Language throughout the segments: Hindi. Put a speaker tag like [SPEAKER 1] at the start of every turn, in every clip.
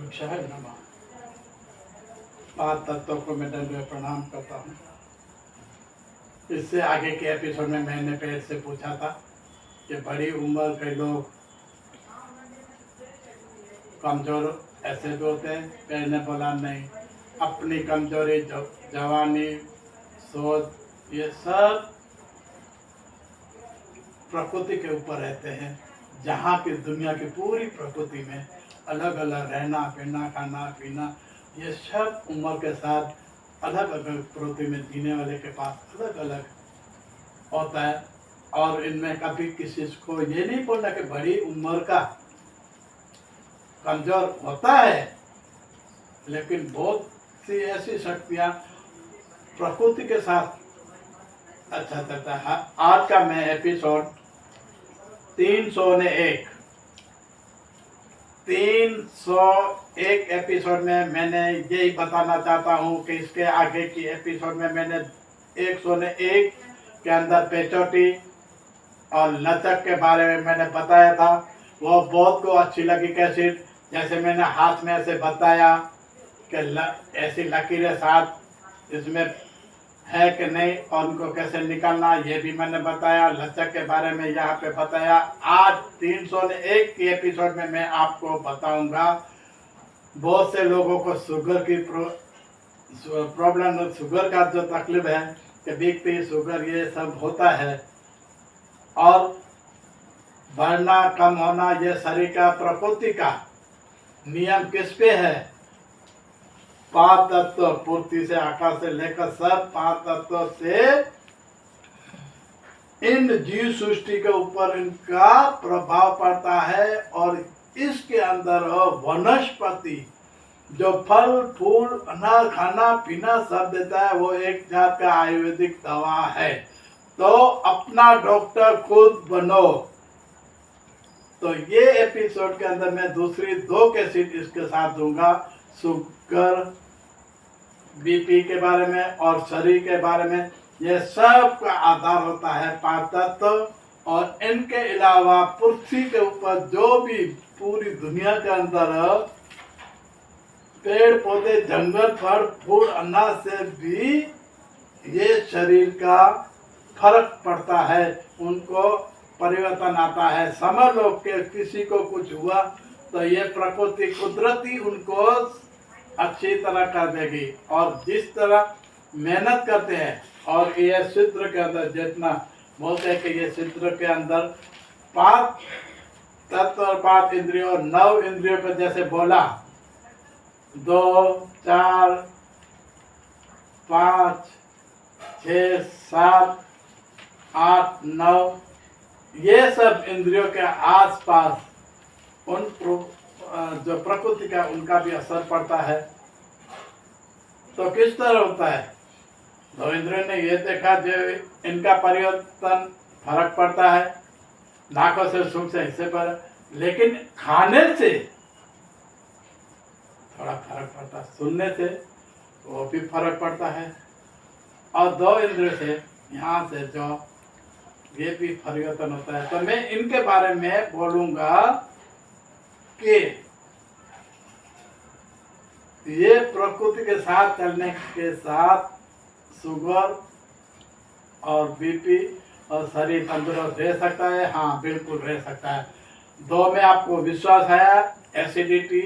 [SPEAKER 1] वृक्षाय नमः। पांच तत्वों को मैं दंडवत प्रणाम करता हूँ। इससे आगे के एपिसोड में मैंने पहले से पूछा था कि बड़ी उम्र के लोग कमजोर ऐसे भी होते हैं। पहले ने बोला नहीं, अपनी कमजोरी, जवानी, सोच, ये सब प्रकृति के ऊपर रहते हैं। जहाँ की दुनिया की पूरी प्रकृति में अलग अलग रहना, पहनना, खाना, पीना, ये सब उम्र के साथ अलग अलग प्रकृति में जीने वाले के पास अलग अलग होता है। और इनमें कभी किसी को ये नहीं बोलना कि बड़ी उम्र का कमजोर होता है, लेकिन बहुत सी ऐसी शक्तियाँ प्रकृति के साथ अच्छा चलता है। आज का मैं एपिसोड 301 एपिसोड में मैंने यही बताना चाहता हूँ कि इसके आगे की एपिसोड में मैंने 101 के अंदर पेचोटी और लचक के बारे में मैंने बताया था। वो बहुत को अच्छी लगी कैसेट। जैसे मैंने हाथ में ऐसे बताया कि ऐसी लकीरें साथ इसमें है कि नहीं और उनको कैसे निकालना, ये भी मैंने बताया। लचक के बारे में यहाँ पे बताया। आज 301 की एपिसोड में मैं आपको बताऊंगा बहुत से लोगों को शुगर की प्रॉब्लम, शुगर का जो तकलीफ है कि बीपी, शुगर, ये सब होता है। और बढ़ना कम होना ये शरीर का प्रकृति का नियम किस पे है? 5 तत्व, पूर्ति से आकाश से लेकर सब 5 तत्व से इन जीव सृष्टि के ऊपर इनका प्रभाव पड़ता है। और इसके अंदर वनस्पति जो फल फूल अनाज खाना पीना सब देता है, वो एक जात का आयुर्वेदिक दवा है। तो अपना डॉक्टर खुद बनो। तो ये एपिसोड के अंदर मैं दूसरी 2 कैसेट इसके साथ दूंगा, शुगर, बीपी के बारे में और शरीर के बारे में। ये सब का आधार होता है 5 तत्व। और इनके अलावा पृथ्वी के ऊपर जो भी पूरी दुनिया के अंदर पेड़ पौधे, जंगल, फल फूल, अनाज से भी ये शरीर का फर्क पड़ता है, उनको परिवर्तन आता है। समझ लो कि किसी को कुछ हुआ तो ये प्रकृति कुदरती उनको अच्छी तरह कर देगी। और जिस तरह मेहनत करते हैं, और ये चित्र के अंदर जितना बोलते हैं कि ये चित्र के अंदर 5 तत्व और 5 इंद्रियों, 9 इंद्रियों को जैसे बोला 2, 4, 5, 6, 7, 8, 9, ये सब इंद्रियों के आसपास उन जो प्रकृति का उनका भी असर पड़ता है। तो किस तरह होता है? 2 इंद्रियों ने ये देखा जो इनका परिवर्तन फर्क पड़ता है, नाकों से, सुख से, हिस्से पर, लेकिन खाने से थोड़ा फर्क पड़ता है, सुनने से वो भी फर्क पड़ता है, और 2 इंद्रियों से यहाँ से जो ये भी परिवर्तन होता है। तो मैं इनके बारे में बोलूंगा कि ये प्रकृति के साथ चलने के साथ शुगर और बीपी और शरीर तंदुरुस्त रह सकता है। हाँ, बिल्कुल रह सकता है। 2 में आपको विश्वास आया, एसिडिटी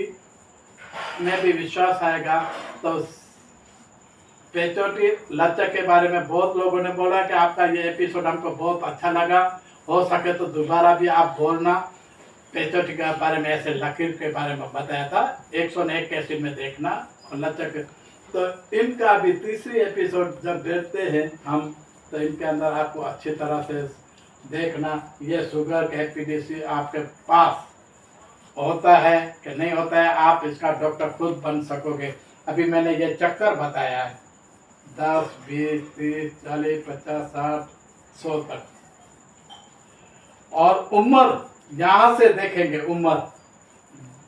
[SPEAKER 1] में भी विश्वास आएगा। तो पेचोटी, लचक के बारे में बहुत लोगों ने बोला कि आपका ये एपिसोड हमको बहुत अच्छा लगा, हो सके तो दोबारा भी आप बोलना। पेचोटी के बारे में, ऐसे लकीर के बारे में बताया था, 101 कैसेट में देखना। और लचक, तो इनका भी तीसरी एपिसोड जब देखते हैं हम, तो इनके अंदर आपको अच्छी तरह से देखना ये शुगर का एपिडेसी आपके पास होता है कि नहीं होता है, आप इसका डॉक्टर खुद बन सकोगे। अभी मैंने ये चक्कर बताया है 10, 20, 30, 40, 50, 60, 100 तक। और उम्र यहाँ से देखेंगे, उम्र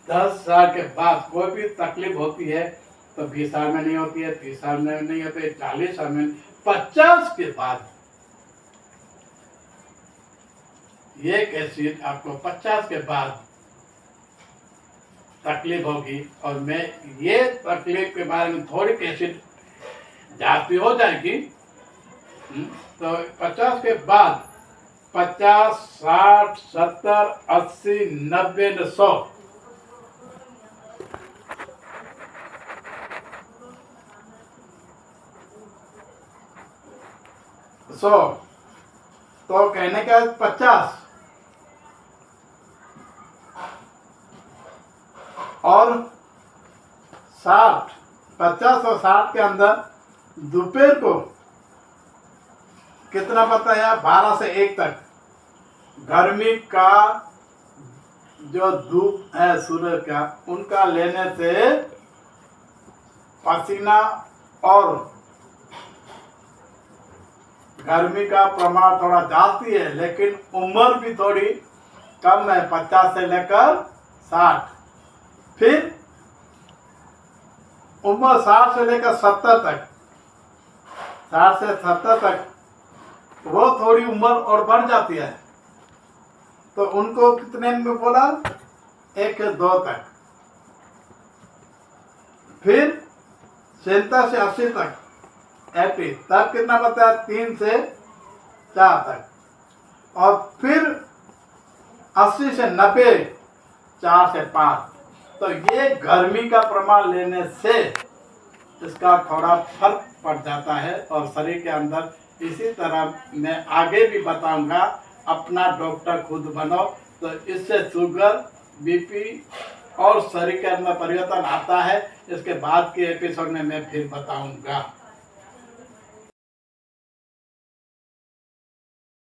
[SPEAKER 1] 10 साल के बाद कोई भी तकलीफ होती है तो 20 साल में नहीं होती है, 30 साल में नहीं होती है, 40 साल में, 50 के बाद ये कैसेट आपको 50 के बाद तकलीफ होगी और मैं ये तकलीफ के बारे में थोड़ी कैसे जाती हो जाएगी। तो 50 के बाद 50, 60, 70, 80, 90 न 100। 100 तो कहने का 50 और 60, 50 और 60 के अंदर दोपहर को कितना बताया, 12 से 1 तक गर्मी का जो धूप है सूर्य का, उनका लेने से पसीना और गर्मी का प्रमाण थोड़ा जाती है, लेकिन उम्र भी थोड़ी कम है, 50 से लेकर 60। फिर उम्र 60 से लेकर 70 तक, 60 से 70 तक वो थोड़ी उम्र और बढ़ जाती है, तो उनको कितने में बोला, 1 से 2 तक। फिर 70 से 80 तक 80, तब कितना बताया, 3 से 4 तक। और फिर 80 से 90 4 से 5। तो ये गर्मी का प्रमाण लेने से इसका थोड़ा फर्क पड़ जाता है और शरीर के अंदर। इसी तरह मैं आगे भी बताऊंगा, अपना डॉक्टर खुद बनो, तो इससे शुगर, बीपी और शरीर के अंदर परिवर्तन आता है। इसके बाद के एपिसोड में मैं फिर बताऊंगा।